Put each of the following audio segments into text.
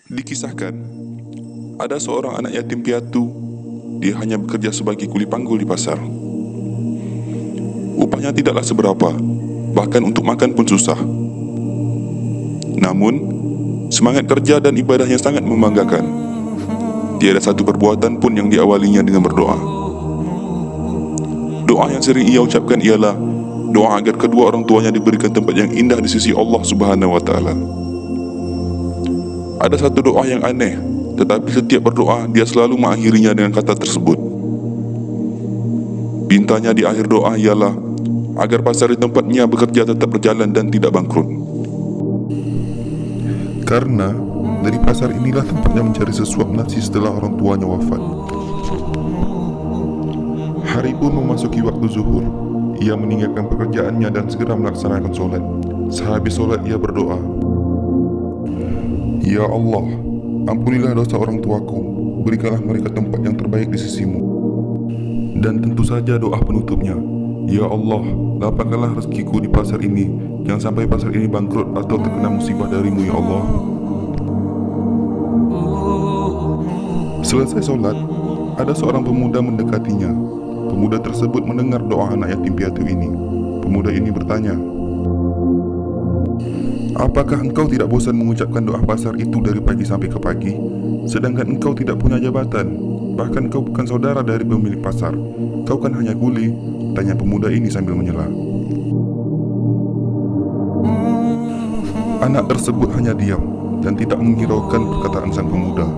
Dikisahkan, ada seorang anak yatim piatu. Dia hanya bekerja sebagai kuli panggul di pasar. Upahnya tidaklah seberapa, bahkan untuk makan pun susah. Namun, semangat kerja dan ibadahnya sangat membanggakan. Tiada satu perbuatan pun yang diawalinya dengan berdoa. Doa yang sering ia ucapkan ialah doa agar kedua orang tuanya diberikan tempat yang indah di sisi Allah Subhanahu wa Ta'ala. Ada satu doa yang aneh, tetapi setiap berdoa dia selalu mengakhirinya dengan kata tersebut. Pintanya di akhir doa ialah agar pasar di tempatnya bekerja tetap berjalan dan tidak bangkrut. Karena dari pasar inilah tempatnya mencari sesuap nasi setelah orang tuanya wafat. Hari pun memasuki waktu zuhur. Ia meninggalkan pekerjaannya dan segera melaksanakan solat. Sehabis solat ia berdoa, "Ya Allah, ampunilah dosa orang tuaku, berikanlah mereka tempat yang terbaik di sisimu." Dan tentu saja doa penutupnya, "Ya Allah, lapangkanlah rezekiku di pasar ini, jangan sampai pasar ini bangkrut atau terkena musibah darimu ya Allah." Selesai solat, ada seorang pemuda mendekatinya. Pemuda tersebut mendengar doa anak yatim piatu ini. Pemuda ini bertanya, "Apakah engkau tidak bosan mengucapkan doa pasar itu dari pagi sampai ke pagi? Sedangkan engkau tidak punya jabatan, bahkan engkau bukan saudara dari pemilik pasar. Kau kan hanya kuli?" tanya pemuda ini sambil menyela. Anak tersebut hanya diam dan tidak menghiraukan perkataan sang pemuda.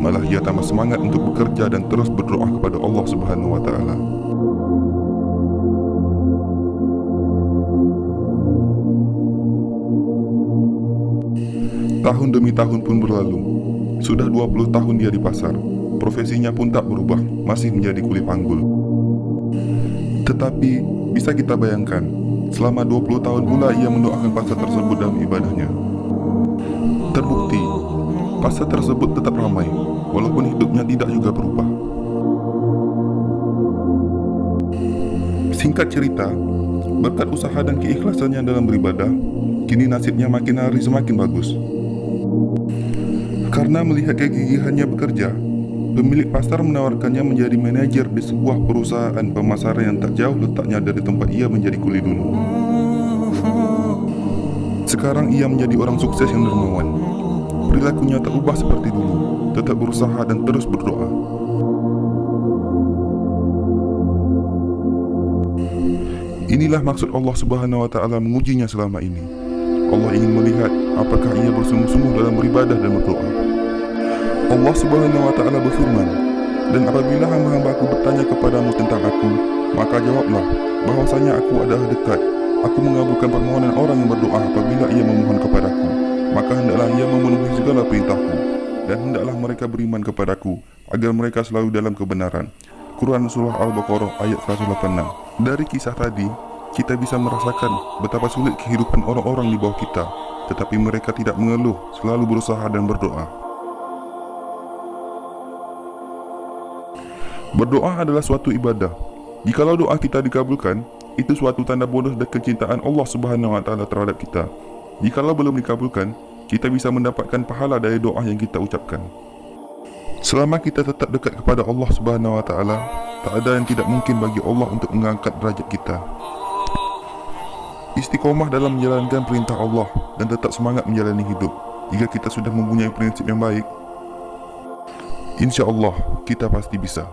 Malah ia tambah semangat untuk bekerja dan terus berdoa kepada Allah Subhanahu wa Ta'ala. Tahun demi tahun pun berlalu. Sudah 20 tahun dia di pasar. Profesinya pun tak berubah, masih menjadi kuli panggul. Tetapi bisa kita bayangkan, selama 20 tahun pula ia mendoakan pasar tersebut dalam ibadahnya. Terbukti, pasar tersebut tetap ramai, walaupun hidupnya tidak juga berubah. Singkat cerita, berkat usaha dan keikhlasannya dalam beribadah, kini nasibnya makin hari semakin bagus. Karena melihat kegigihannya bekerja, pemilik pasar menawarkannya menjadi manajer di sebuah perusahaan pemasaran yang tak jauh letaknya dari tempat ia menjadi kuli dulu. Sekarang ia menjadi orang sukses yang dermawan. Perilakunya tak ubah seperti dulu, tetap berusaha dan terus berdoa. Inilah maksud Allah Subhanahu wa Ta'ala mengujinya selama ini. Allah ingin melihat apakah ia bersungguh-sungguh dalam beribadah dan berdoa. Allah Subhanahu wa Ta'ala berfirman, "Dan apabila hamba-hambaku bertanya kepadamu tentang aku, maka jawablah bahwasanya aku adalah dekat. Aku mengabulkan permohonan orang yang berdoa apabila ia memohon kepadaku. Maka hendaklah ia memenuhi segala perintahku, dan hendaklah mereka beriman kepadaku, agar mereka selalu dalam kebenaran." Quran Surah Al-Baqarah ayat 186. Dari kisah tadi, kita bisa merasakan betapa sulit kehidupan orang-orang di bawah kita, tetapi mereka tidak mengeluh, selalu berusaha dan berdoa. Berdoa adalah suatu ibadah. Jikalau doa kita dikabulkan, itu suatu tanda bonus dan kecintaan Allah Subhanahu wa Ta'ala terhadap kita. Jikalau belum dikabulkan, kita bisa mendapatkan pahala dari doa yang kita ucapkan. Selama kita tetap dekat kepada Allah Subhanahu wa Ta'ala, tak ada yang tidak mungkin bagi Allah untuk mengangkat derajat kita. Istiqomah dalam menjalankan perintah Allah dan tetap semangat menjalani hidup. Jika kita sudah mempunyai prinsip yang baik, insya Allah kita pasti bisa.